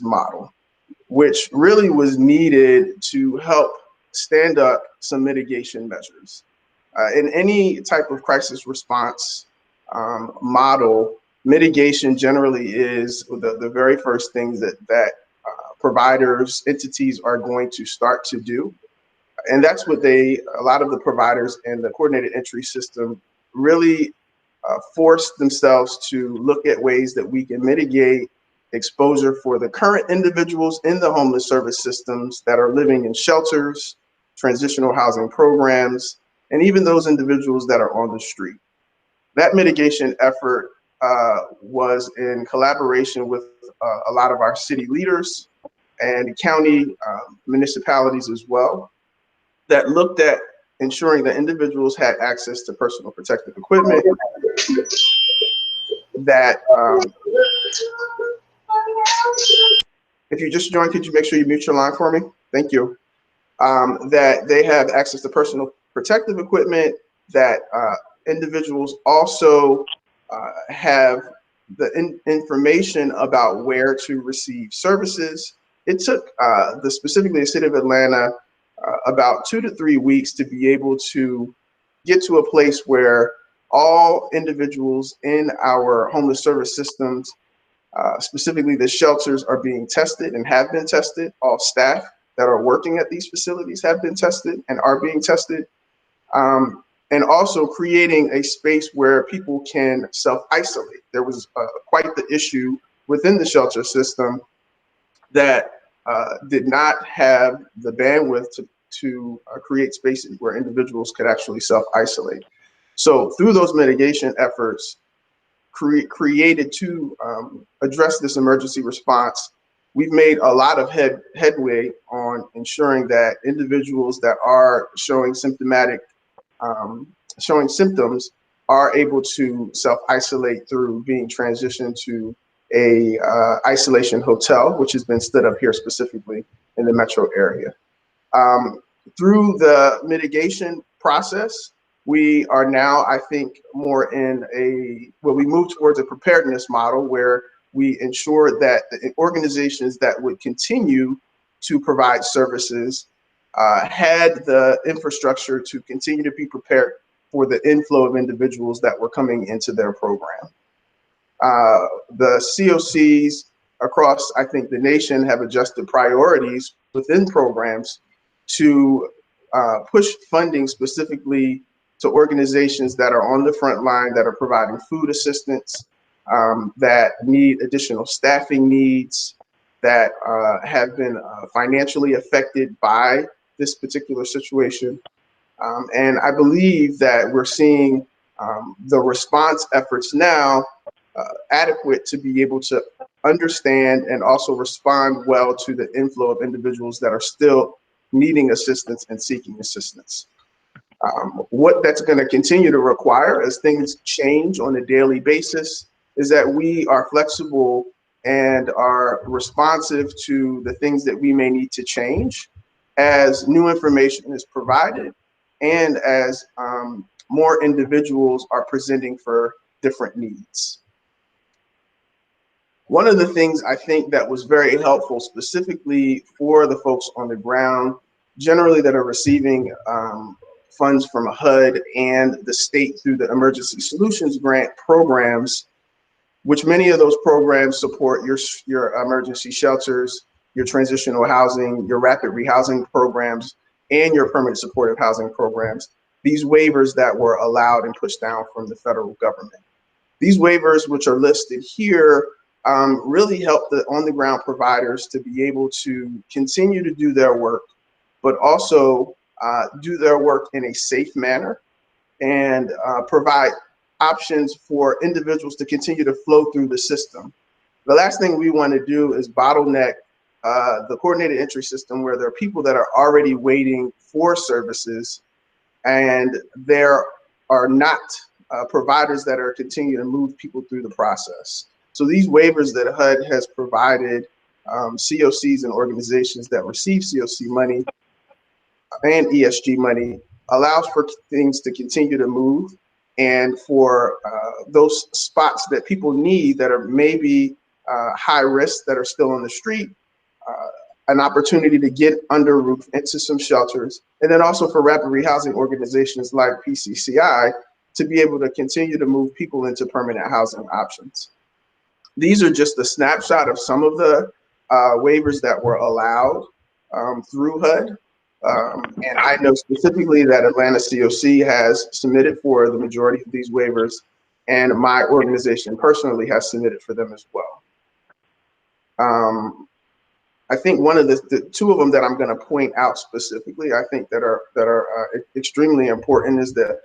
model, which really was needed to help stand up some mitigation measures. In any type of crisis response model, mitigation generally is the very first things that providers, entities are going to start to do. And that's what a lot of the providers in the coordinated entry system really forced themselves to look at ways that we can mitigate exposure for the current individuals in the homeless service systems that are living in shelters, transitional housing programs, and even those individuals that are on the street. That mitigation effort was in collaboration with a lot of our city leaders and county municipalities as well, that looked at ensuring that individuals had access to personal protective equipment, that if you just joined, could you make sure you mute your line for me? Thank you. That they have access to personal protective equipment, that individuals also have the information about where to receive services. It took specifically the city of Atlanta about 2 to 3 weeks to be able to get to a place where all individuals in our homeless service systems, specifically the shelters, are being tested and have been tested. All staff that are working at these facilities have been tested and are being tested. And also creating a space where people can self-isolate. There was quite the issue within the shelter system that did not have the bandwidth to create spaces where individuals could actually self-isolate. So through those mitigation efforts created to address this emergency response, we've made a lot of headway on ensuring that individuals that are showing symptoms are able to self-isolate through being transitioned to a isolation hotel, which has been stood up here specifically in the metro area. Through the mitigation process, we are now, I think, more in we move towards a preparedness model where we ensure that the organizations that would continue to provide services had the infrastructure to continue to be prepared for the inflow of individuals that were coming into their program. The COCs across, I think, the nation have adjusted priorities within programs to push funding specifically to organizations that are on the front line, that are providing food assistance, that need additional staffing needs, that have been financially affected by this particular situation. And I believe that we're seeing the response efforts now adequate to be able to understand and also respond well to the inflow of individuals that are still needing assistance and seeking assistance. What that's going to continue to require as things change on a daily basis is that we are flexible and are responsive to the things that we may need to change as new information is provided and as more individuals are presenting for different needs. One of the things I think that was very helpful specifically for the folks on the ground, generally that are receiving funds from HUD and the state through the Emergency Solutions Grant programs, which many of those programs support your emergency shelters, your transitional housing, your rapid rehousing programs, and your permanent supportive housing programs. These waivers that were allowed and pushed down from the federal government. These waivers, which are listed here, really help the on-the-ground providers to be able to continue to do their work, but also do their work in a safe manner and provide options for individuals to continue to flow through the system. The last thing we want to do is bottleneck the coordinated entry system where there are people that are already waiting for services and there are not providers that are continuing to move people through the process. So these waivers that HUD has provided COCs and organizations that receive COC money and ESG money allows for things to continue to move and for those spots that people need that are maybe high risk that are still on the street, an opportunity to get under roof into some shelters, and then also for rapid rehousing organizations like PCCI to be able to continue to move people into permanent housing options. These are just a snapshot of some of the waivers that were allowed through HUD. And I know specifically that Atlanta COC has submitted for the majority of these waivers, and my organization personally has submitted for them as well. I think one of the two of them that I'm going to point out specifically, I think that are extremely important, is the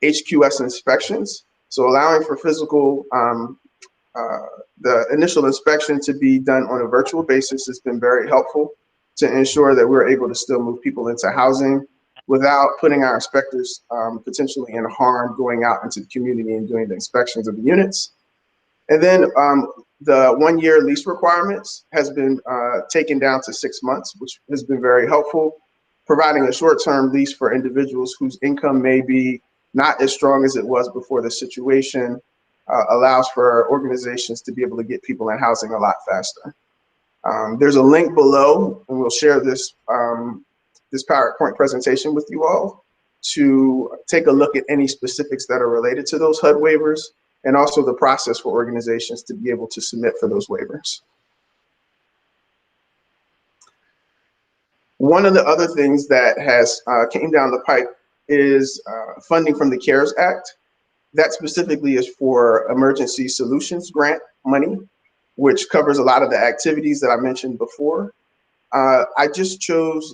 HQS inspections. So allowing for physical, the initial inspection to be done on a virtual basis has been very helpful to ensure that we're able to still move people into housing without putting our inspectors potentially in harm going out into the community and doing the inspections of the units. And then the 1 year lease requirements has been taken down to 6 months, which has been very helpful, providing a short-term lease for individuals whose income may be not as strong as it was before the situation, allows for organizations to be able to get people in housing a lot faster. There's a link below, and we'll share this, this PowerPoint presentation with you all to take a look at any specifics that are related to those HUD waivers, and also the process for organizations to be able to submit for those waivers. One of the other things that has came down the pipe is funding from the CARES Act. That specifically is for emergency solutions grant money, which covers a lot of the activities that I mentioned before. I just chose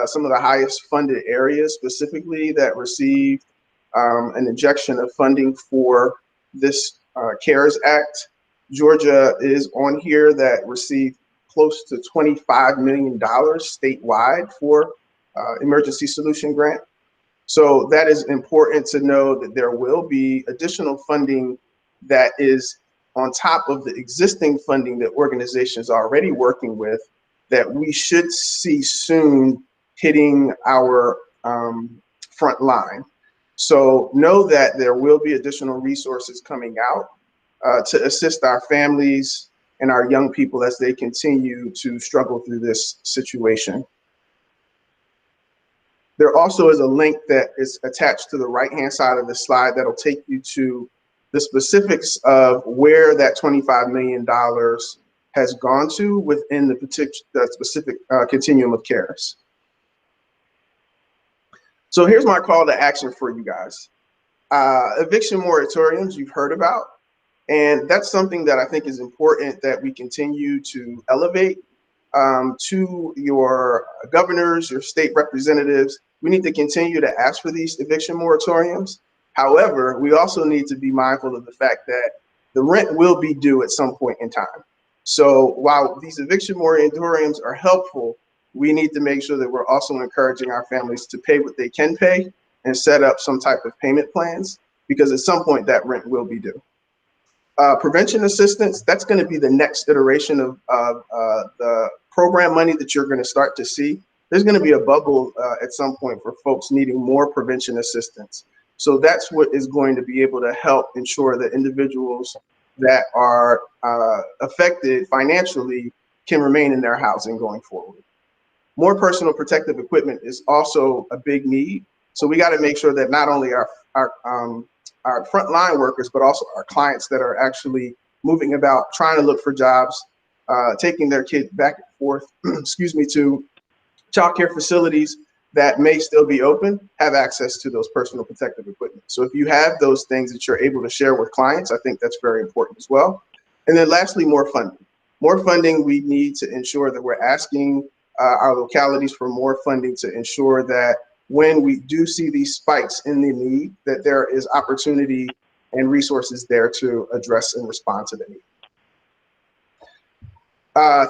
some of the highest funded areas specifically that received an injection of funding for this CARES Act. Georgia is on here, that received close to $25 million statewide for emergency solution grant. So that is important to know, that there will be additional funding that is on top of the existing funding that organizations are already working with, that we should see soon hitting our front line. So know that there will be additional resources coming out to assist our families and our young people as they continue to struggle through this situation. There also is a link that is attached to the right-hand side of the slide that'll take you to the specifics of where that $25 million has gone to within the specific continuum of cares. So here's my call to action for you guys. Eviction moratoriums you've heard about, and that's something that I think is important that we continue to elevate to your governors, your state representatives. We need to continue to ask for these eviction moratoriums. However, we also need to be mindful of the fact that the rent will be due at some point in time. So while these eviction moratoriums are helpful, we need to make sure that we're also encouraging our families to pay what they can pay and set up some type of payment plans, because at some point that rent will be due. Prevention assistance, that's going to be the next iteration of the program money that you're going to start to see. There's going to be a bubble at some point for folks needing more prevention assistance. So that's what is going to be able to help ensure that individuals that are affected financially can remain in their housing going forward. More personal protective equipment is also a big need. So we got to make sure that not only our frontline workers, but also our clients that are actually moving about, trying to look for jobs, taking their kids back and forth, excuse me, to childcare facilities that may still be open, have access to those personal protective equipment. So if you have those things that you're able to share with clients, I think that's very important as well. And then lastly, more funding. More funding, we need to ensure that we're asking our localities for more funding to ensure that when we do see these spikes in the need, that there is opportunity and resources there to address and respond to the need.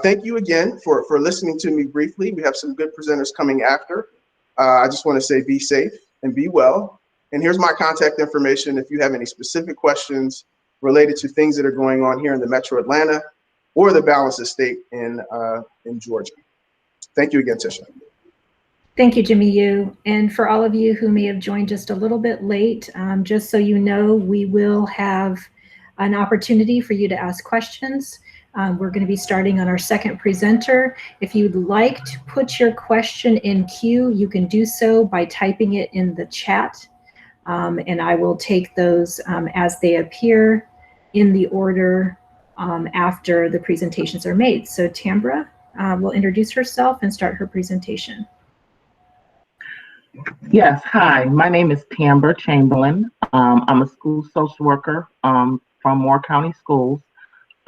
Thank you again for listening to me briefly. We have some good presenters coming after. I just want to say be safe and be well. And here's my contact information if you have any specific questions related to things that are going on here in the Metro Atlanta or the balance of state in Georgia. Thank you again, Tisha. Thank you, Jimmy Yu. And for all of you who may have joined just a little bit late, just so you know, we will have an opportunity for you to ask questions. We're going to be starting on our second presenter. If you'd like to put your question in queue, you can do so by typing it in the chat, and I will take those as they appear in the order after the presentations are made. So Tambra will introduce herself and start her presentation. Yes, hi, my name is Tambra Chamberlain. I'm a school social worker from Moore County Schools.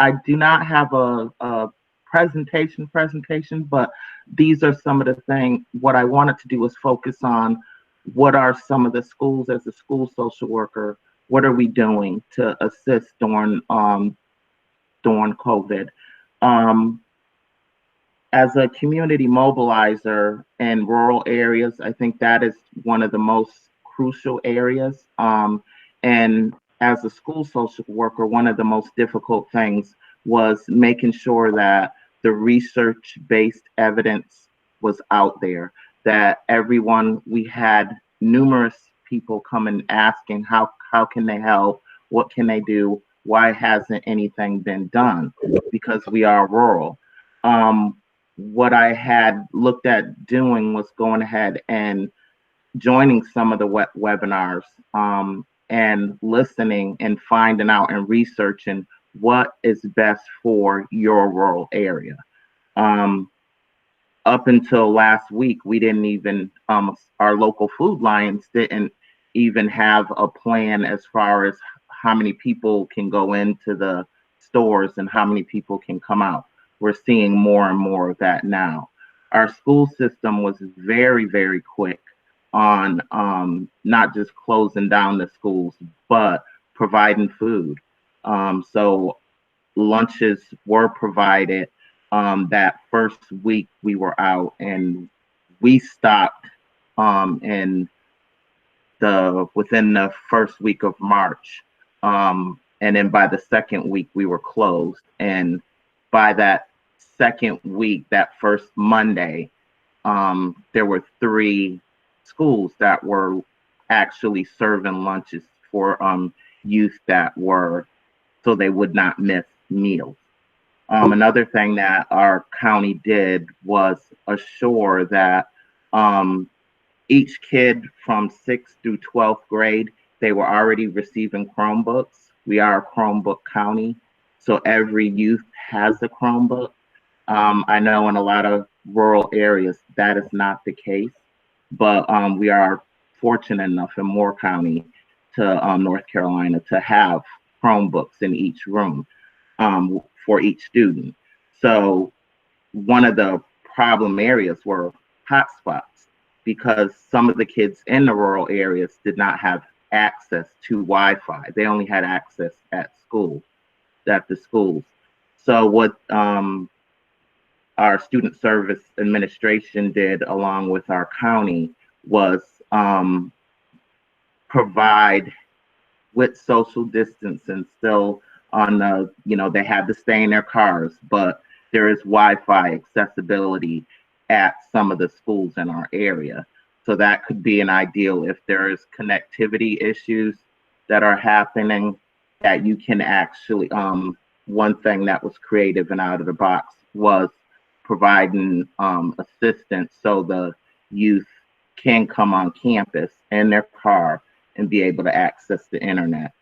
I do not have a presentation, but these are some of the things. What I wanted to do was focus on what are some of the schools as a school social worker, what are we doing to assist during COVID. As a community mobilizer in rural areas, I think that is one of the most crucial areas. And as a school social worker, one of the most difficult things was making sure that the research-based evidence was out there, that we had numerous people come and asking how can they help, what can they do, why hasn't anything been done, because we are rural. What I had looked at doing was going ahead and joining some of the webinars and listening and finding out and researching what is best for your rural area. Up until last week, we didn't even, our local Food Lions didn't even have a plan as far as how many people can go into the stores and how many people can come out. We're seeing more and more of that now. Our school system was very, very quick on not just closing down the schools, but providing food. So lunches were provided that first week we were out, and we stopped within the first week of March. And then by the second week we were closed. And by that second week, that first Monday, there were 3 schools that were actually serving lunches for youth that were, so they would not miss meals. Another thing that our county did was assure that each kid from 6th through 12th grade, they were already receiving Chromebooks. We are a Chromebook county, so every youth has a Chromebook. I know in a lot of rural areas that is not the case, but we are fortunate enough in Moore County to North Carolina to have Chromebooks in each room for each student. So one of the problem areas were hotspots, because some of the kids in the rural areas did not have access to Wi-Fi. They only had access at the schools. So what our student service administration did along with our county was provide with social distance and still on the, they had to stay in their cars, but there is Wi-Fi accessibility at some of the schools in our area. So that could be an ideal if there is connectivity issues that are happening, that you can actually, one thing that was creative and out of the box was providing assistance so the youth can come on campus in their car and be able to access the internet.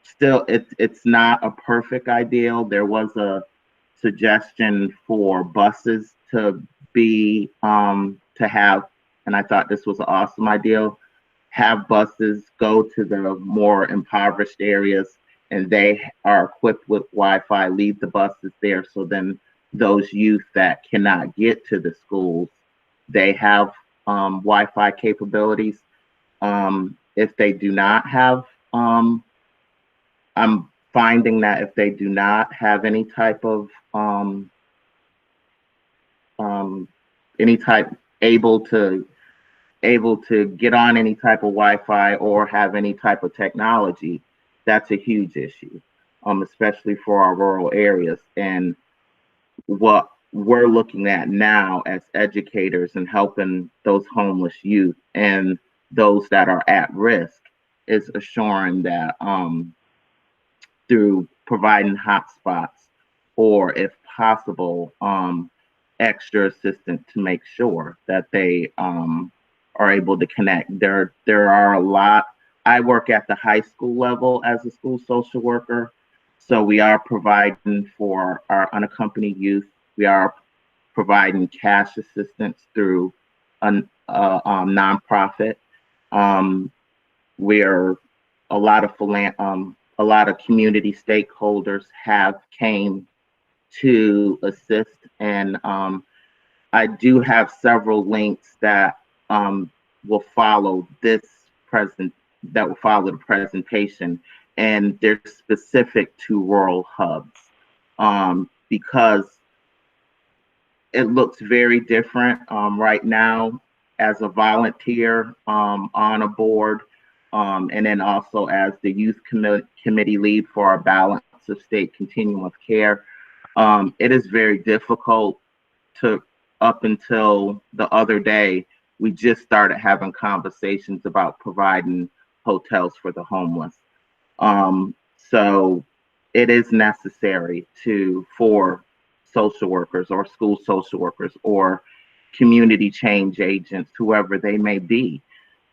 Still, it's not a perfect ideal. There was a suggestion for buses to be, to have, and I thought this was an awesome idea, have buses go to the more impoverished areas and they are equipped with Wi-Fi, leave the buses there, so then those youth that cannot get to the schools, they have Wi-Fi capabilities. If they do not have, I'm finding that if they do not have any type of able to get on any type of Wi-Fi or have any type of technology, that's a huge issue, especially for our rural areas. And what we're looking at now as educators and helping those homeless youth and those that are at risk is assuring that through providing hotspots or if possible, extra assistance to make sure that they are able to connect. There are a lot. I work at the high school level as a school social worker, so we are providing for our unaccompanied youth. We are providing cash assistance through a nonprofit. Where a lot of community stakeholders have came to assist, and I do have several links that will follow the presentation, and they're specific to rural hubs because it looks very different right now as a volunteer on a board, and then also as the youth committee lead for our Balance of State Continuum of Care. It is very difficult to, up until the other day, we just started having conversations about providing hotels for the homeless. So it is necessary for social workers or school social workers or community change agents, whoever they may be,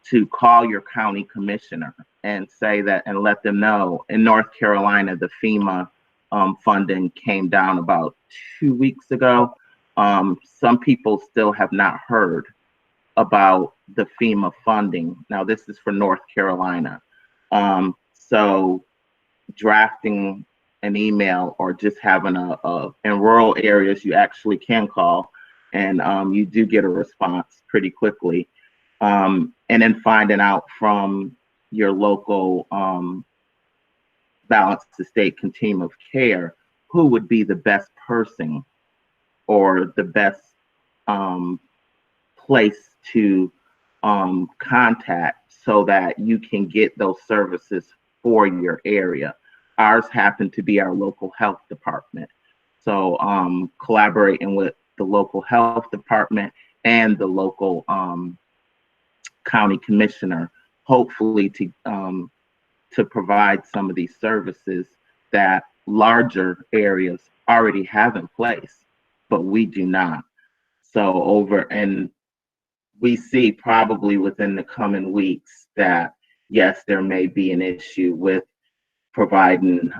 to call your county commissioner and say that, and let them know. In North Carolina, the FEMA funding came down about 2 weeks ago. Some people still have not heard about the FEMA funding. Now, this is for North Carolina. So drafting an email or just having in rural areas, you actually can call, and you do get a response pretty quickly. And then finding out from your local Balance of State Continuum of Care who would be the best person or the best place to contact so that you can get those services for your area. Ours happen to be our local health department. So collaborating with the local health department and the local county commissioner, hopefully to provide some of these services that larger areas already have in place, but we do not. So and we see probably within the coming weeks that yes, there may be an issue with providing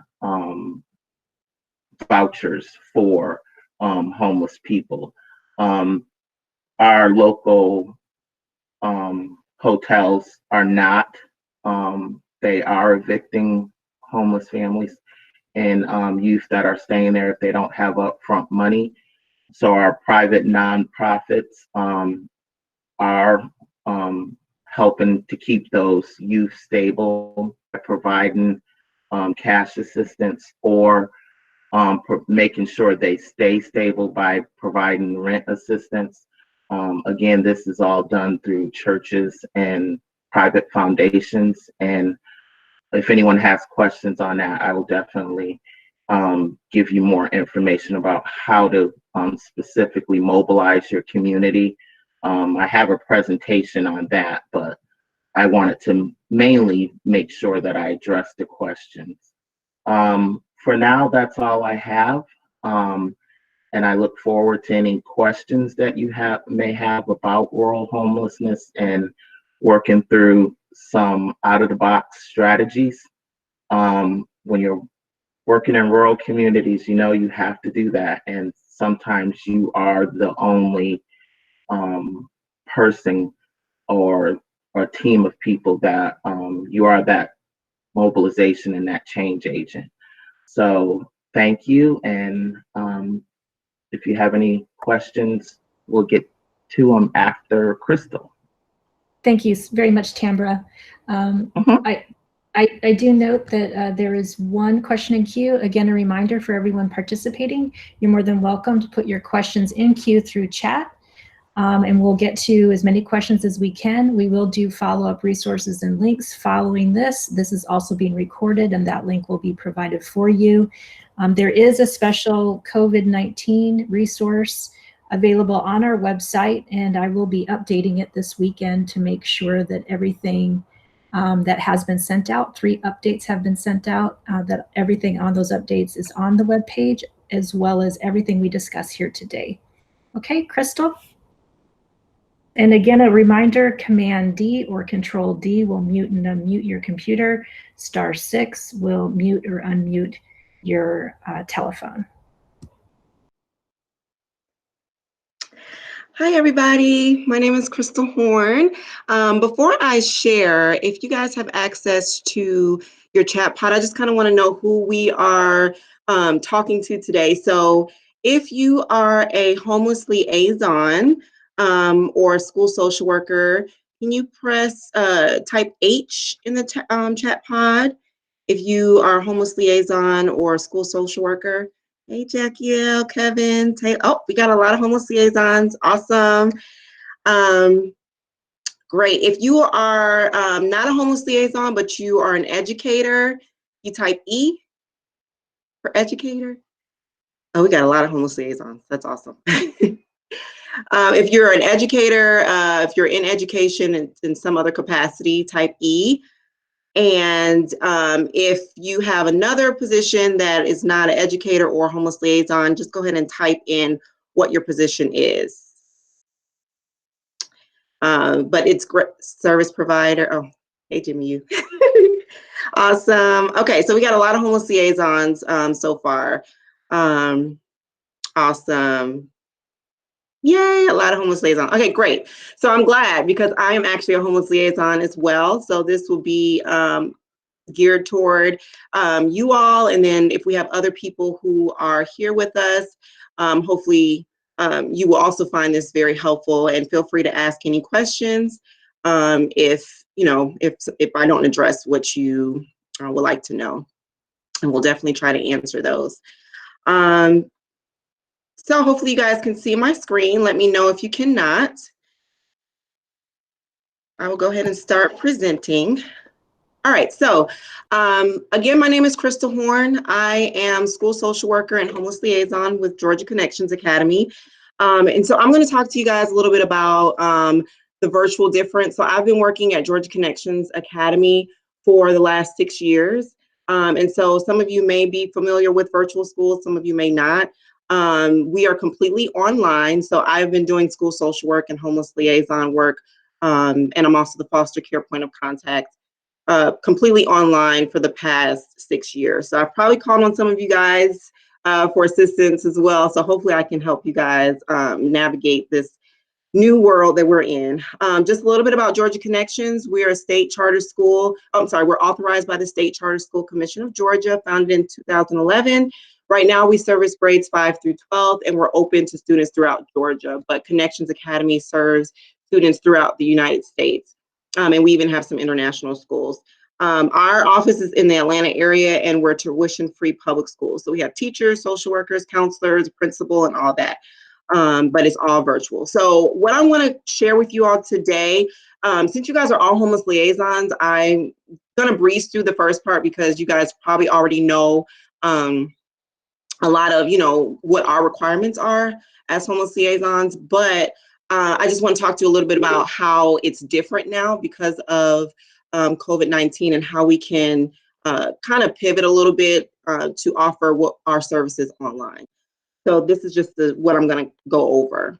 vouchers for homeless people. Our local hotels are not, they are evicting homeless families and youth that are staying there if they don't have upfront money. So our private nonprofits are helping to keep those youth stable by providing cash assistance or making sure they stay stable by providing rent assistance. Again, this is all done through churches and private foundations. And if anyone has questions on that, I will definitely give you more information about how to specifically mobilize your community. I have a presentation on that, but I wanted to mainly make sure that I address the questions. For now, that's all I have. And I look forward to any questions that you may have about rural homelessness and working through some out-of-the-box strategies. When you're working in rural communities, you know you have to do that. And sometimes you are the only person or a team of people that you are that mobilization and that change agent. So thank you. And if you have any questions, we'll get to them after Crystal. Thank you very much, Tambra. I do note that there is one question in queue. Again, a reminder for everyone participating, you're more than welcome to put your questions in queue through chat, and we'll get to as many questions as we can. We will do follow-up resources and links following this. This is also being recorded, and that link will be provided for you. There is a special COVID-19 resource available on our website, and I will be updating it this weekend to make sure that everything that has been sent out, 3 updates have been sent out, that everything on those updates is on the webpage. as well as everything we discuss here today. Okay, Crystal? And again, a reminder, Command D or Control D will mute and unmute your computer. *6 will mute or unmute your telephone. Hi, everybody. My name is Crystal Horn. Before I share, if you guys have access to your chat pod, I just kind of want to know who we are talking to today. So if you are a homeless liaison or a school social worker, can you press type H in the chat pod if you are a homeless liaison or a school social worker? Hey, Jackie, Kevin, Taylor. Oh, we got a lot of homeless liaisons. Awesome. Great. If you are not a homeless liaison, but you are an educator, you type E for educator. Oh, we got a lot of homeless liaisons. That's awesome. If you're an educator, if you're in education in some other capacity, type E. And if you have another position that is not an educator or homeless liaison, just go ahead and type in what your position is. But it's great. Service provider. Oh, hey, Jimmy, you. Awesome. Okay, so we got a lot of homeless liaisons so far. Awesome. Yay, a lot of homeless liaisons. Okay, great. So I'm glad because I am actually a homeless liaison as well. So this will be geared toward you all. And then if we have other people who are here with us, hopefully you will also find this very helpful, and feel free to ask any questions if I don't address what you would like to know, and we'll definitely try to answer those. So hopefully you guys can see my screen. Let me know if you cannot. I will go ahead and start presenting. All right, so again, my name is Crystal Horn. I am school social worker and homeless liaison with Georgia Connections Academy. And so I'm going to talk to you guys a little bit about the virtual difference. So I've been working at Georgia Connections Academy for the last 6 years. And so some of you may be familiar with virtual schools, some of you may not. We are completely online. So I've been doing school social work and homeless liaison work. And I'm also the foster care point of contact. Completely online for the past 6 years. So I've probably called on some of you guys for assistance as well. So hopefully I can help you guys navigate this new world that we're in. Just a little bit about Georgia Connections. We are a state charter school. We're authorized by the State Charter School Commission of Georgia, founded in 2011. Right now we service grades 5 through 12, and we're open to students throughout Georgia, but Connections Academy serves students throughout the United States. And we even have some international schools. Our office is in the Atlanta area, and we're tuition-free public schools. So we have teachers, social workers, counselors, principal, and all that. But it's all virtual. So what I want to share with you all today, since you guys are all homeless liaisons, I'm going to breeze through the first part because you guys probably already know a lot of, what our requirements are as homeless liaisons. But I just want to talk to you a little bit about how it's different now because of COVID-19 and how we can kind of pivot a little bit to offer what our services online. So this is just what I'm going to go over.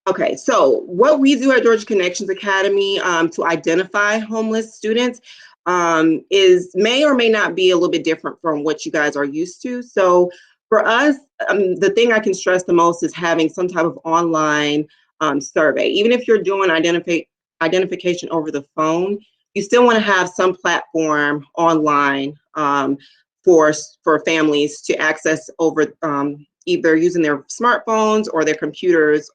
Okay, so what we do at Georgia Connections Academy to identify homeless students may or may not be a little bit different from what you guys are used to. So for us, the thing I can stress the most is having some type of online survey. Even if you're doing identification over the phone, you still want to have some platform online for families to access over either using their smartphones or their computers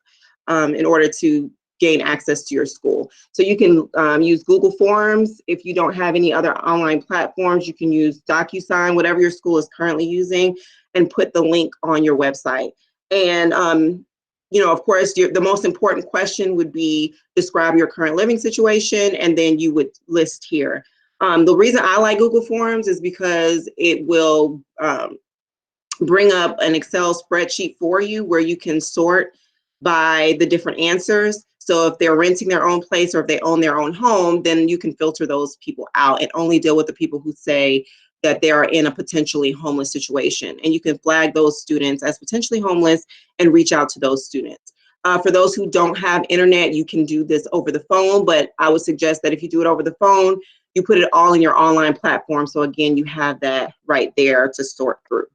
in order to gain access to your school. So you can use Google Forms. If you don't have any other online platforms, you can use DocuSign, whatever your school is currently using, and put the link on your website. And of course, the most important question would be describe your current living situation, and then you would list here. The reason I like Google Forms is because it will bring up an Excel spreadsheet for you where you can sort by the different answers. So if they're renting their own place or if they own their own home, then you can filter those people out and only deal with the people who say that they are in a potentially homeless situation. And you can flag those students as potentially homeless and reach out to those students. For those who don't have internet, you can do this over the phone, but I would suggest that if you do it over the phone, you put it all in your online platform. So again, you have that right there to sort through.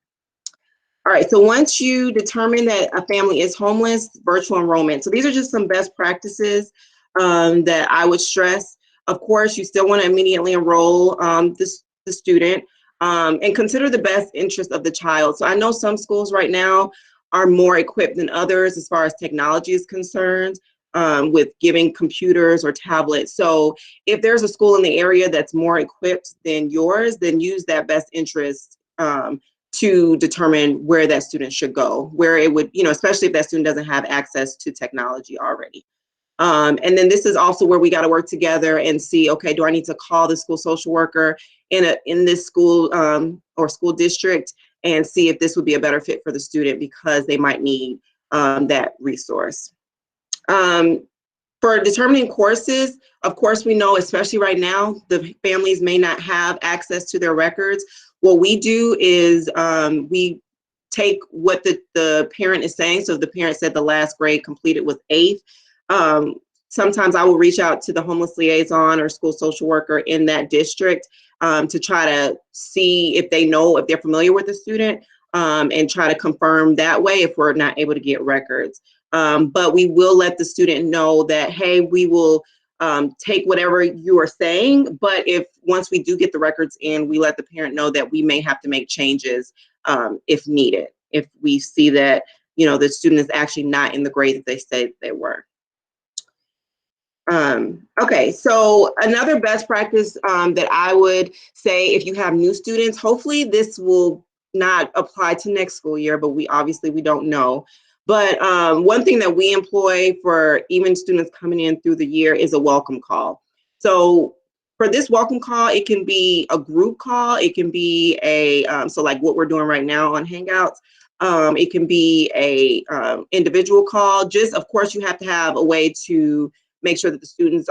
All right, so once you determine that a family is homeless, virtual enrollment. So these are just some best practices that I would stress. Of course, you still want to immediately enroll the student and consider the best interest of the child. So I know some schools right now are more equipped than others as far as technology is concerned, with giving computers or tablets. So if there's a school in the area that's more equipped than yours, then use that best interest to determine where that student should go, where it would, especially if that student doesn't have access to technology already. And then this is also where we got to work together and see, okay, do I need to call the school social worker in this school or school district and see if this would be a better fit for the student because they might need that resource. For determining courses, of course, we know, especially right now, the families may not have access to their records. What we do is we take what the parent is saying. So if the parent said the last grade completed was 8th, sometimes I will reach out to the homeless liaison or school social worker in that district to try to see if they know, if they're familiar with the student, and try to confirm that way if we're not able to get records. But we will let the student know that, hey, we will take whatever you are saying, but if once we do get the records in, we let the parent know that we may have to make changes if needed, if we see that, the student is actually not in the grade that they said they were. Okay, so another best practice that I would say, if you have new students, hopefully this will not apply to next school year, but we don't know. But one thing that we employ for even students coming in through the year is a welcome call. So for this welcome call, it can be a group call. It can be so like what we're doing right now on Hangouts. It can be a individual call. Just, of course, you have to have a way to make sure that the student's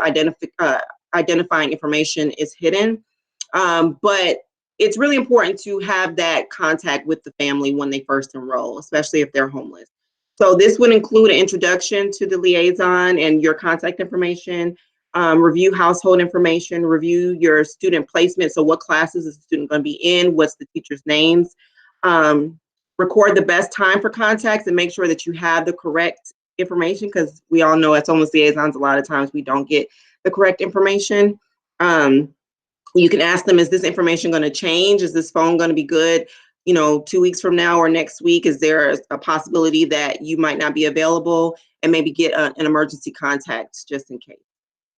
identifying information is hidden. But it's really important to have that contact with the family when they first enroll, especially if they're homeless. So this would include an introduction to the liaison and your contact information, review household information, review your student placement. So what classes is the student going to be in? What's the teacher's names? Record the best time for contacts and make sure that you have the correct information, because we all know as homeless liaisons, a lot of times we don't get the correct information. You can ask them, is this information going to change? Is this phone going to be good, 2 weeks from now or next week? Is there a possibility that you might not be available, and maybe get an emergency contact just in case.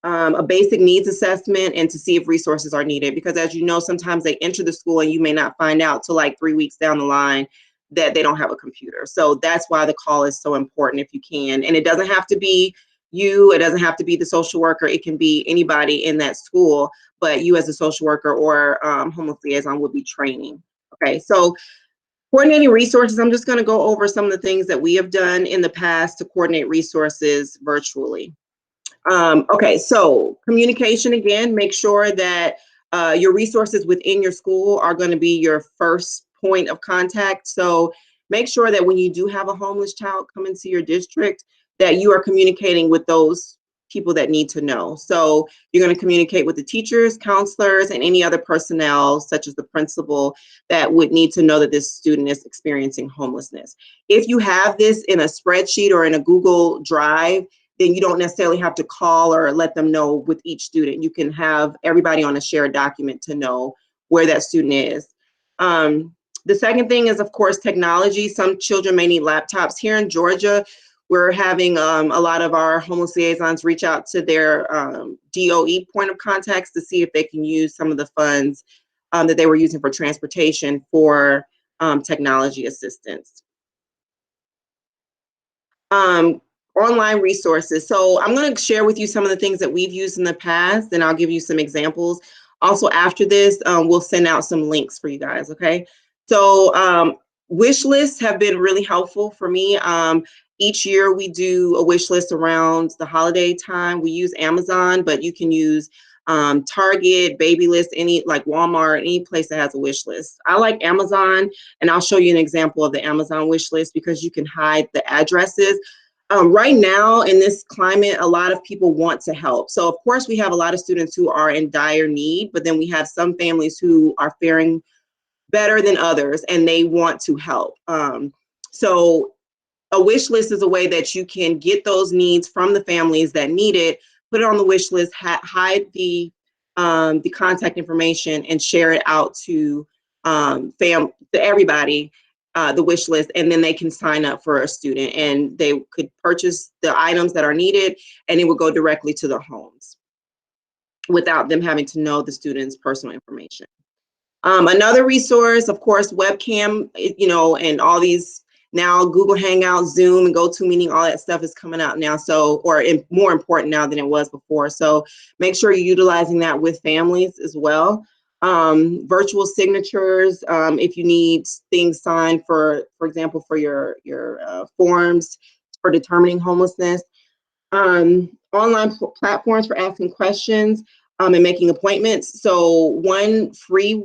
A basic needs assessment and to see if resources are needed, because as you know, sometimes they enter the school and you may not find out till like 3 weeks down the line that they don't have a computer. So that's why the call is so important if you can. And it doesn't have to be you, it doesn't have to be the social worker, it can be anybody in that school, but you as a social worker or homeless liaison would be training. Okay, so coordinating resources, I'm just going to go over some of the things that we have done in the past to coordinate resources virtually. Okay, so communication, again, make sure that your resources within your school are going to be your first point of contact. So make sure that when you do have a homeless child come into your district, that you are communicating with those people that need to know. So you're going to communicate with the teachers, counselors, and any other personnel, such as the principal, that would need to know that this student is experiencing homelessness. If you have this in a spreadsheet or in a Google Drive, then you don't necessarily have to call or let them know with each student. You can have everybody on a shared document to know where that student is. The second thing is, of course, technology. Some children may need laptops. Here in Georgia, we're having a lot of our homeless liaisons reach out to their DOE point of contacts to see if they can use some of the funds that they were using for transportation for technology assistance. Online resources. So I'm going to share with you some of the things that we've used in the past, and I'll give you some examples. Also, after this, we'll send out some links for you guys, okay? So wish lists have been really helpful for me. Each year we do a wish list around the holiday time. We use Amazon, but you can use Target, Baby List, any like Walmart, any place that has a wish list. I like Amazon, and I'll show you an example of the Amazon wish list because you can hide the addresses. Right now in this climate, a lot of people want to help. So of course we have a lot of students who are in dire need, but then we have some families who are faring better than others and they want to help. So a wish list is a way that you can get those needs from the families that need it, put it on the wish list, hide the contact information and share it out to everybody, the wish list, and then they can sign up for a student and they could purchase the items that are needed and it would go directly to their homes without them having to know the student's personal information. Another resource, of course, webcam, and all these now Google Hangouts, Zoom, and GoToMeeting, all that stuff is coming out now. So, more important now than it was before. So make sure you're utilizing that with families as well. Virtual signatures, if you need things signed for example, for your forms for determining homelessness. Online platforms for asking questions and making appointments. So one free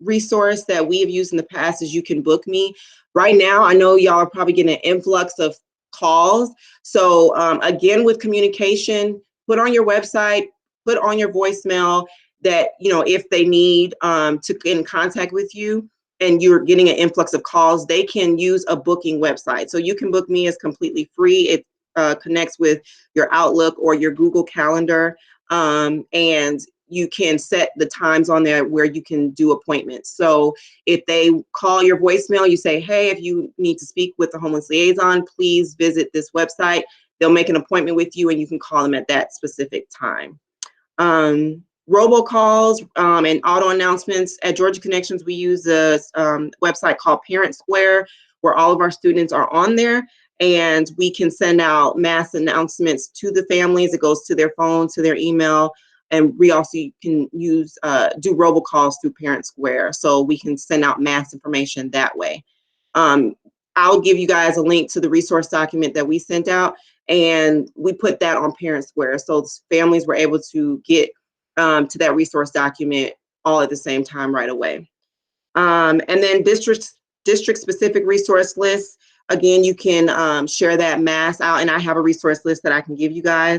resource that we have used in the past is You Can Book Me. Right now, I know y'all are probably getting an influx of calls. So again, with communication, put on your website, put on your voicemail that, if they need to get in contact with you and you're getting an influx of calls, they can use a booking website. So You Can Book Me is completely free. It connects with your Outlook or your Google Calendar, and you can set the times on there where you can do appointments. So if they call your voicemail, you say, hey, if you need to speak with the homeless liaison, please visit this website. They'll make an appointment with you and you can call them at that specific time. Robocalls and auto announcements. At Georgia Connections, we use a website called Parent Square, where all of our students are on there. And we can send out mass announcements to the families. It goes to their phone, to their email. And we also can use do robocalls through Parent Square, so we can send out mass information that way. I'll give you guys a link to the resource document that we sent out, and we put that on Parent Square, so families were able to get to that resource document all at the same time right away. And then district-specific resource lists. Again, you can share that mass out, and I have a resource list that I can give you guys.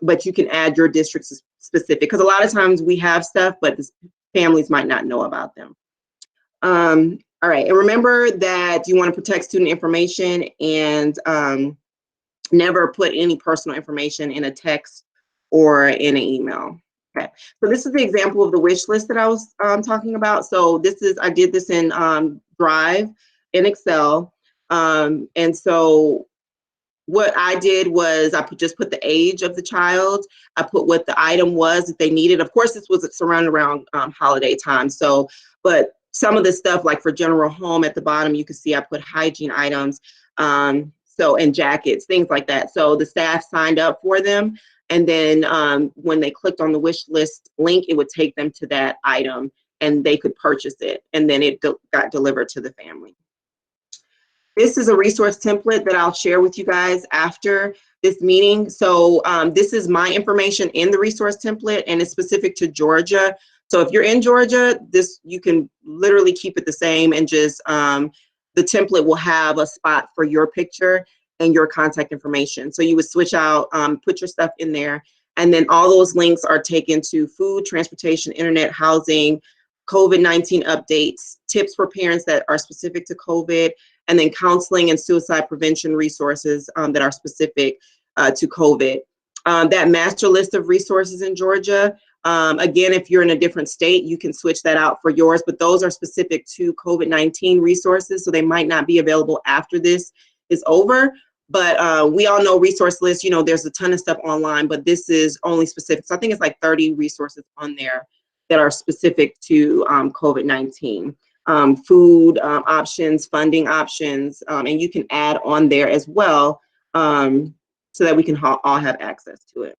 But you can add your district specific, because a lot of times we have stuff, but the families might not know about them. All right, and remember that you want to protect student information and never put any personal information in a text or in an email. Okay, so this is the example of the wish list that I was talking about. So I did this in Drive in Excel, and so what I did was I just put the age of the child. I put what the item was that they needed. Of course, this was surrounded around holiday time. So, but some of the stuff, like for general home at the bottom, you can see I put hygiene items, and jackets, things like that. So the staff signed up for them. And then when they clicked on the wish list link, it would take them to that item and they could purchase it. And then it got delivered to the family. This is a resource template that I'll share with you guys after this meeting. So this is my information in the resource template, and it's specific to Georgia. So if you're in Georgia, you can literally keep it the same, and just the template will have a spot for your picture and your contact information. So you would switch out, put your stuff in there, and then all those links are taken to food, transportation, internet, housing, COVID-19 updates, tips for parents that are specific to COVID, and then counseling and suicide prevention resources that are specific to COVID. That master list of resources in Georgia, again, if you're in a different state, you can switch that out for yours, but those are specific to COVID-19 resources, so they might not be available after this is over. But we all know resource lists, there's a ton of stuff online, but this is only specific. So I think it's like 30 resources on there that are specific to COVID-19. Food options, funding options, and you can add on there as well so that we can all have access to it.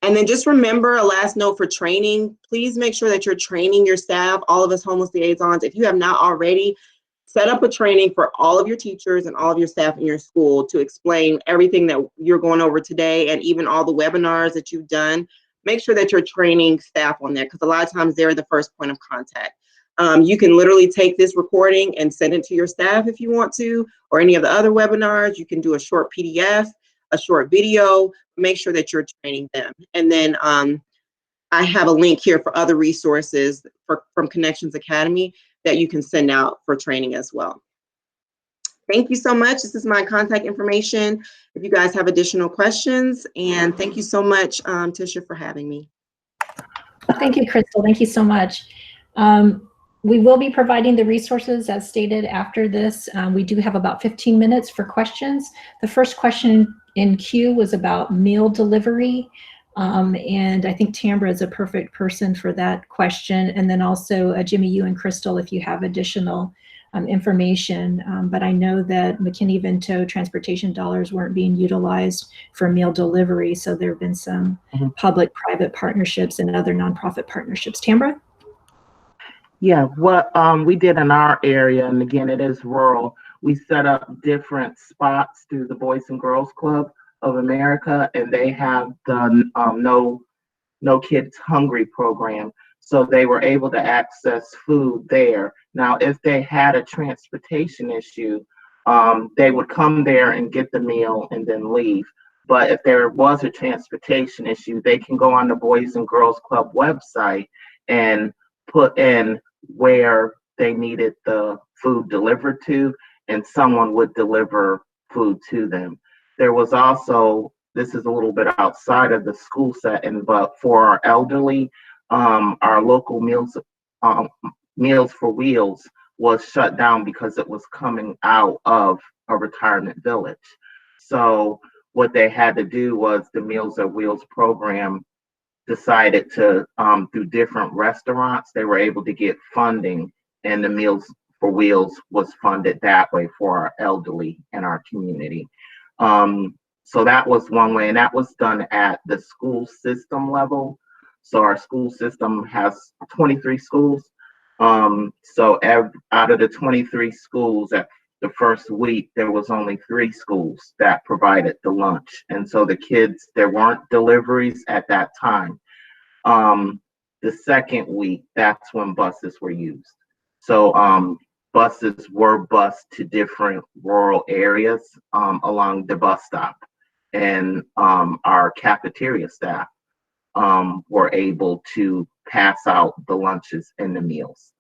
And then just remember, a last note for training, please make sure that you're training your staff, all of us homeless liaisons. If you have not already, set up a training for all of your teachers and all of your staff in your school to explain everything that you're going over today, and even all the webinars that you've done. make sure that you're training staff on that, because a lot of times they're the first point of contact. You can literally take this recording and send it to your staff if you want to, or any of the other webinars. You can do a short PDF, a short video, make sure that you're training them. And then I have a link here for other resources from Connections Academy that you can send out for training as well. Thank you so much. This is my contact information if you guys have additional questions. And thank you so much, Tisha, for having me. Thank you, Crystal. Thank you so much. We will be providing the resources as stated after this. We do have about 15 minutes for questions. The first question in queue was about meal delivery. And I think Tambra is a perfect person for that question. And then also Jimmy, you and Crystal, if you have additional information. But I know that McKinney-Vento transportation dollars weren't being utilized for meal delivery. So there have been some public-private partnerships and other nonprofit partnerships. Tambra? Yeah, what we did in our area, and again, it is rural, we set up different spots through the Boys and Girls Club of America, and they have the No Kids Hungry program. So they were able to access food there. Now, if they had a transportation issue, they would come there and get the meal and then leave. But if there was a transportation issue, they can go on the Boys and Girls Club website and put in where they needed the food delivered to, and someone would deliver food to them. There was also, this is a little bit outside of the school setting, but for our elderly, our local Meals for Wheels was shut down because it was coming out of a retirement village. So what they had to do was the Meals on Wheels program decided to, through different restaurants, they were able to get funding, and the Meals for Wheels was funded that way for our elderly in our community. So that was one way, and that was done at the school system level. So our school system has 23 schools. So out of the 23 schools, at the first week, there was only 3 schools that provided the lunch. And so the kids, there weren't deliveries at that time. The second week, that's when buses were used. So buses were bused to different rural areas along the bus stop. And our cafeteria staff were able to pass out the lunches and the meals.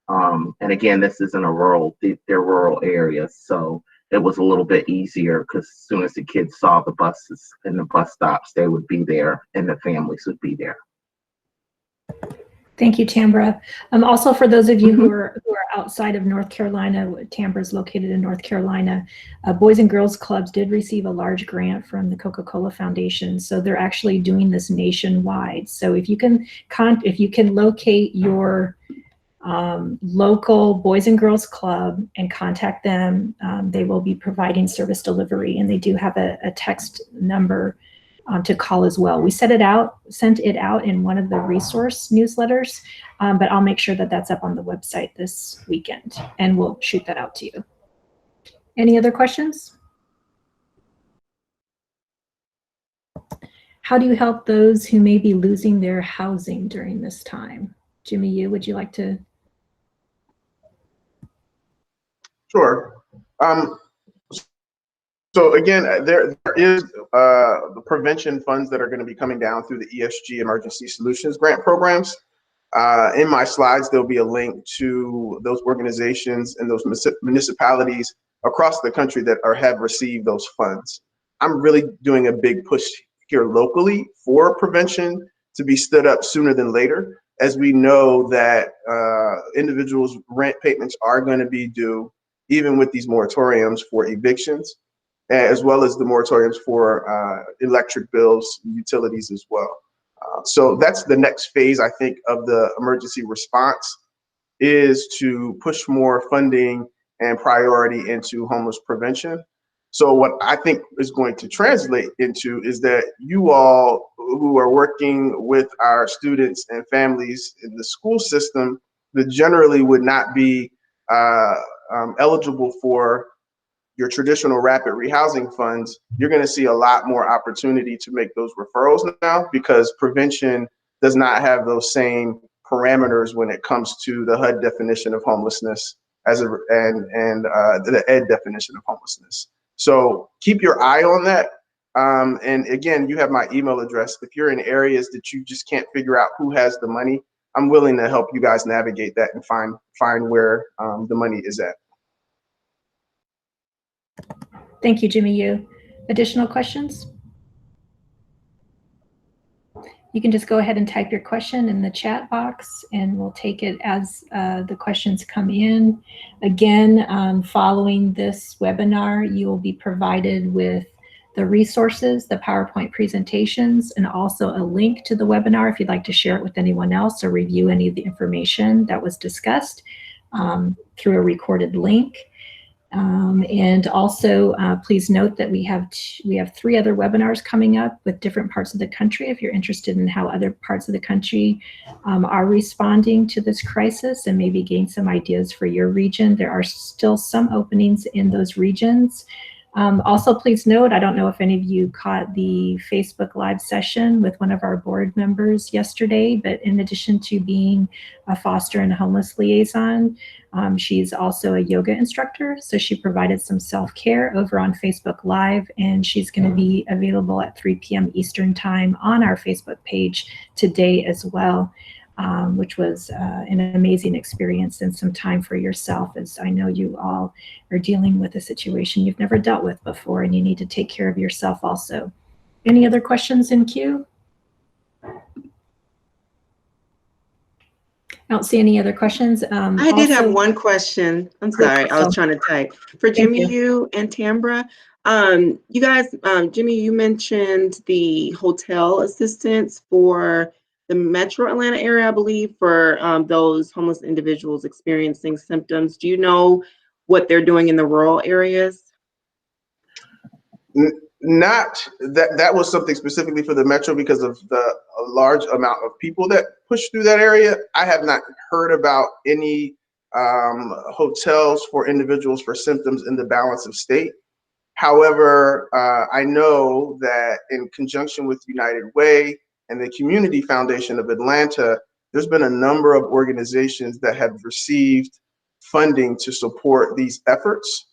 And again, this is in a they're rural areas, so it was a little bit easier because as soon as the kids saw the buses and the bus stops, they would be there and the families would be there. Thank you, Tambra. Also, for those of you who are outside of North Carolina, Tambra is located in North Carolina. Boys and Girls Clubs did receive a large grant from the Coca-Cola Foundation, so they're actually doing this nationwide. So if you can locate your local Boys and Girls Club and contact them, they will be providing service delivery, and they do have a text number to call as well. We sent it out in one of the resource newsletters, but I'll make sure that that's up on the website this weekend, and we'll shoot that out to you. Any other questions? How do you help those who may be losing their housing during this time? Jimmy, would you like to? Sure. So again, there is the prevention funds that are going to be coming down through the ESG Emergency Solutions Grant programs. In my slides, there'll be a link to those organizations and those municipalities across the country that have received those funds. I'm really doing a big push here locally for prevention to be stood up sooner than later, as we know that individuals' rent payments are going to be due, even with these moratoriums for evictions, as well as the moratoriums for electric bills, utilities as well. So that's the next phase, I think, of the emergency response, is to push more funding and priority into homeless prevention. So what I think is going to translate into is that you all who are working with our students and families in the school system that generally would not be eligible for your traditional rapid rehousing funds, you're going to see a lot more opportunity to make those referrals now, because prevention does not have those same parameters when it comes to the HUD definition of homelessness and the ED definition of homelessness. So keep your eye on that. And again, you have my email address. If you're in areas that you just can't figure out who has the money, I'm willing to help you guys navigate that and find where the money is at. Thank you, Jimmy Yu. Additional questions? You can just go ahead and type your question in the chat box, and we'll take it as the questions come in. Again, following this webinar, you will be provided with the resources, the PowerPoint presentations, and also a link to the webinar if you'd like to share it with anyone else or review any of the information that was discussed through a recorded link. And also, please note that we have 3 other webinars coming up with different parts of the country. If you're interested in how other parts of the country are responding to this crisis and maybe gain some ideas for your region, there are still some openings in those regions. Also, please note, I don't know if any of you caught the Facebook Live session with one of our board members yesterday, but in addition to being a foster and homeless liaison, she's also a yoga instructor. So she provided some self-care over on Facebook Live, and she's going to be available at 3 p.m. Eastern Time on our Facebook page today as well. Which was an amazing experience and some time for yourself, as I know you all are dealing with a situation you've never dealt with before, and you need to take care of yourself also. Any other questions in queue? I don't see any other questions. I did have one question. I'm sorry, I was trying to type. For Jimmy Yu and Tambra, you guys, Jimmy, you mentioned the hotel assistance for the Metro Atlanta area, I believe, for those homeless individuals experiencing symptoms. Do you know what they're doing in the rural areas? Not that was something specifically for the Metro because of the large amount of people that push through that area. I have not heard about any hotels for individuals for symptoms in the balance of state. However, I know that in conjunction with United Way and the Community Foundation of Atlanta, there's been a number of organizations that have received funding to support these efforts.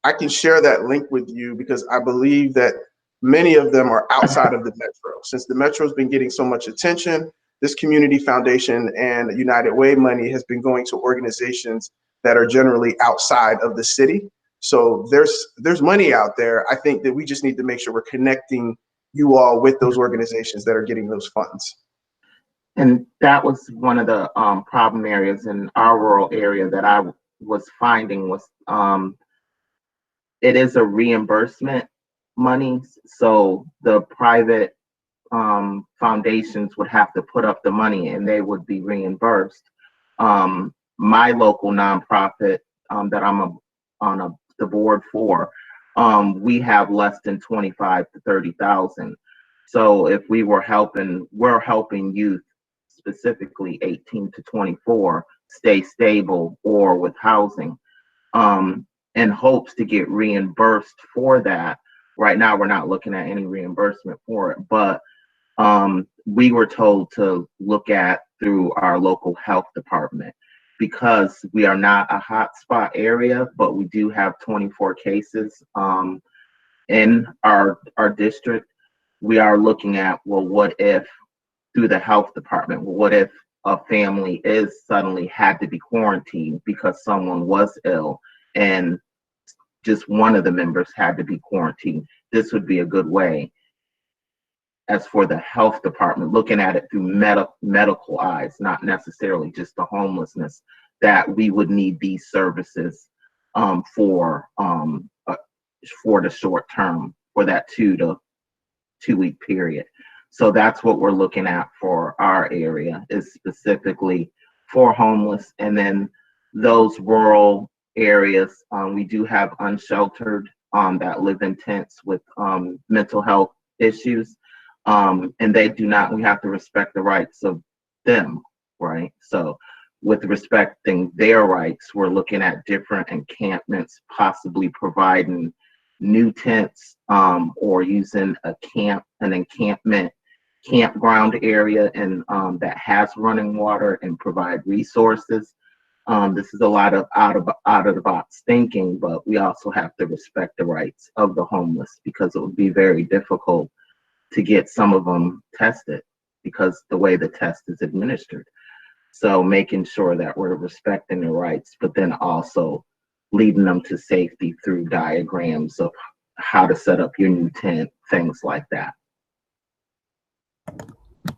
I can share that link with you because I believe that many of them are outside of the Metro. Since the Metro's been getting so much attention, this Community Foundation and United Way money has been going to organizations that are generally outside of the city. So there's money out there. I think that we just need to make sure we're connecting you all with those organizations that are getting those funds. And that was one of the problem areas in our rural area that I was finding was it is a reimbursement money. So the private foundations would have to put up the money and they would be reimbursed. My local nonprofit that I'm on the board for, we have less than 25 to 30,000. So if we're helping youth, specifically 18 to 24, stay stable or with housing, in hopes to get reimbursed for that. Right now, we're not looking at any reimbursement for it, but we were told to look at through our local health department, because we are not a hotspot area, but we do have 24 cases in our district. We are looking at, well, what if through the health department, what if a family is suddenly had to be quarantined because someone was ill and just one of the members had to be quarantined? This would be a good way. As for the health department, looking at it through medical eyes, not necessarily just the homelessness, that we would need these services for the short term, for that 2 to 2 week period. So that's what we're looking at for our area, is specifically for homeless. And then those rural areas, we do have unsheltered that live in tents with mental health issues. And they do not, we have to respect the rights of them, right? So with respecting their rights. We're looking at different encampments, possibly providing new tents, or using an encampment campground area and that has running water and provide resources. This is a lot of out of the box thinking, but we also have to respect the rights of the homeless, because it would be very difficult to get some of them tested because the way the test is administered. So making sure that we're respecting their rights, but then also leading them to safety through diagrams of how to set up your new tent, things like that.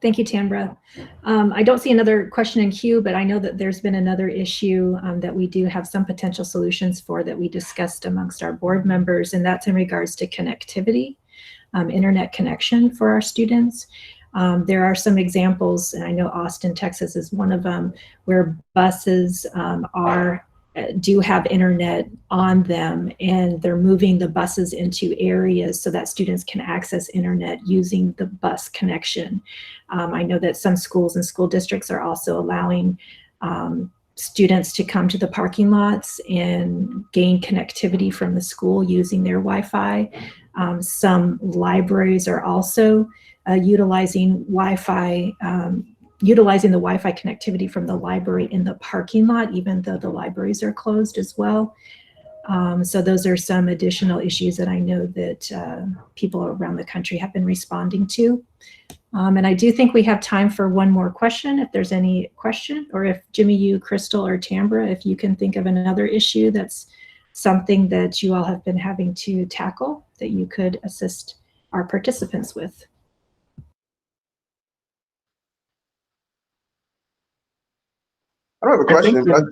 Thank you, Tambra. I don't see another question in queue, but I know that there's been another issue that we do have some potential solutions for that we discussed amongst our board members, and that's in regards to connectivity, internet connection for our students. There are some examples, and I know Austin, Texas is one of them, where buses do have internet on them, and they're moving the buses into areas so that students can access internet using the bus connection. I know that some schools and school districts are also allowing students to come to the parking lots and gain connectivity from the school using their Wi-Fi. Some libraries are also utilizing Wi-Fi, utilizing the Wi-Fi connectivity from the library in the parking lot, even though the libraries are closed as well. So those are some additional issues that I know that people around the country have been responding to. And I do think we have time for one more question, if there's any question, or if Jimmy, you, Crystal, or Tambra, if you can think of another issue that's something that you all have been having to tackle that you could assist our participants with. I don't have a question, but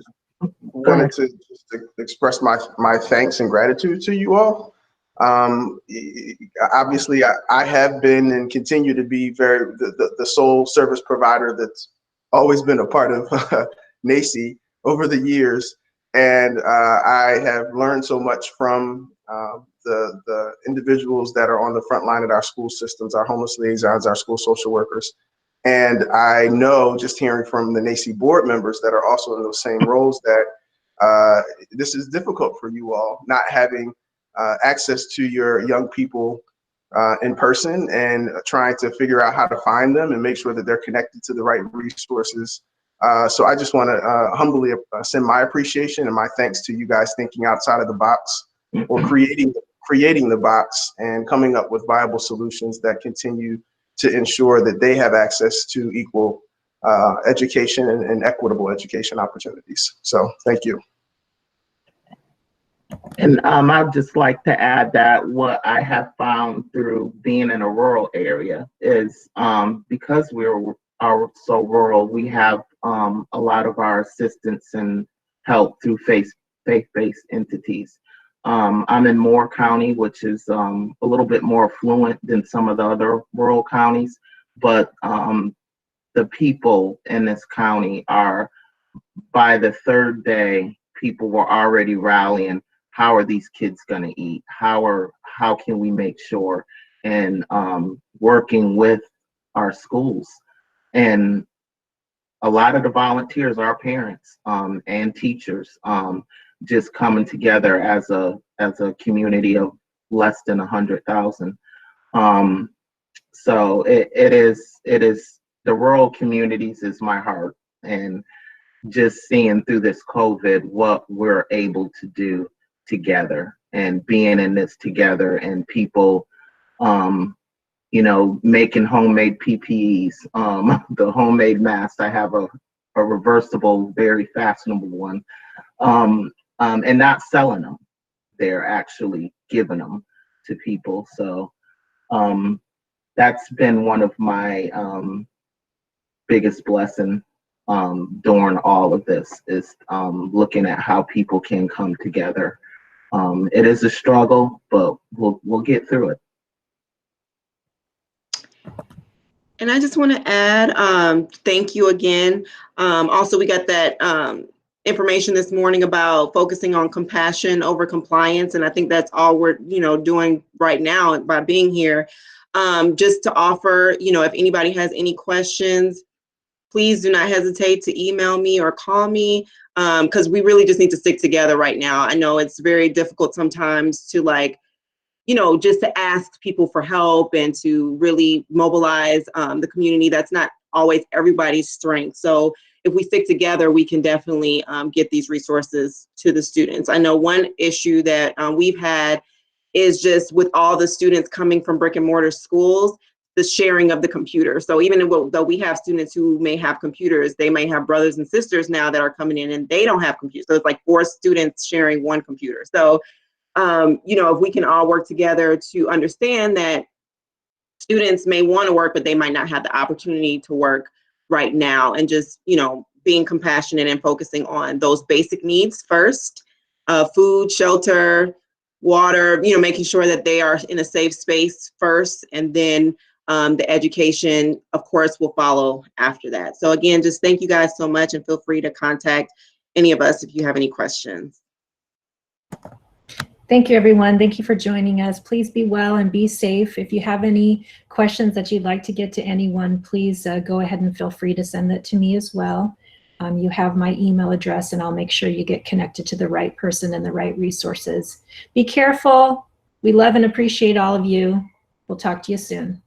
I wanted to just express my thanks and gratitude to you all. Obviously, I have been and continue to be the sole service provider that's always been a part of NACCE over the years. And I have learned so much from the individuals that are on the front line at our school systems, our homeless liaisons, our school social workers. And I know, just hearing from the NACCE board members that are also in those same roles, that this is difficult for you all, not having access to your young people in person, and trying to figure out how to find them and make sure that they're connected to the right resources. So I just want to humbly send my appreciation and my thanks to you guys thinking outside of the box, or creating the box and coming up with viable solutions that continue to ensure that they have access to equal education and equitable education opportunities. So thank you. And I'd just like to add that what I have found through being in a rural area is because we are so rural, we have a lot of our assistance and help through faith-based entities. I'm in Moore County, which is a little bit more affluent than some of the other rural counties, but the people in this county are, by the third day, people were already rallying. How are these kids going to eat? How can we make sure? And working with our schools, and a lot of the volunteers are parents and teachers, just coming together as a community of less than 100,000. So it is the rural communities is my heart, and just seeing through this COVID what we're able to do together, and being in this together, and people making homemade PPEs, the homemade masks. I have a reversible, very fashionable one, and not selling them. They're actually giving them to people. So that's been one of my biggest blessings during all of this, is looking at how people can come together. It is a struggle, but we'll get through it. And I just want to add, thank you again. Also, we got that information this morning about focusing on compassion over compliance. And I think that's all we're, doing right now by being here. Just to offer, if anybody has any questions, please do not hesitate to email me or call me, because we really just need to stick together right now. I know it's very difficult sometimes to, like, you know, just to ask people for help and to really mobilize the community. That's not always everybody's strength. So if we stick together, we can definitely get these resources to the students. I know one issue that we've had is just with all the students coming from brick and mortar schools, the sharing of the computers. So even though we have students who may have computers, they may have brothers and sisters now that are coming in and they don't have computers. So it's like 4 students sharing 1 computer. So, you know, if we can all work together to understand that students may want to work, but they might not have the opportunity to work right now, and just, you know, being compassionate and focusing on those basic needs first, food, shelter, water, you know, making sure that they are in a safe space first, and then the education, of course, will follow after that. So again, just thank you guys so much, and feel free to contact any of us if you have any questions. Thank you, everyone. Thank you for joining us. Please be well and be safe. If you have any questions that you'd like to get to anyone, please go ahead and feel free to send that to me as well. You have my email address, and I'll make sure you get connected to the right person and the right resources. Be careful. We love and appreciate all of you. We'll talk to you soon.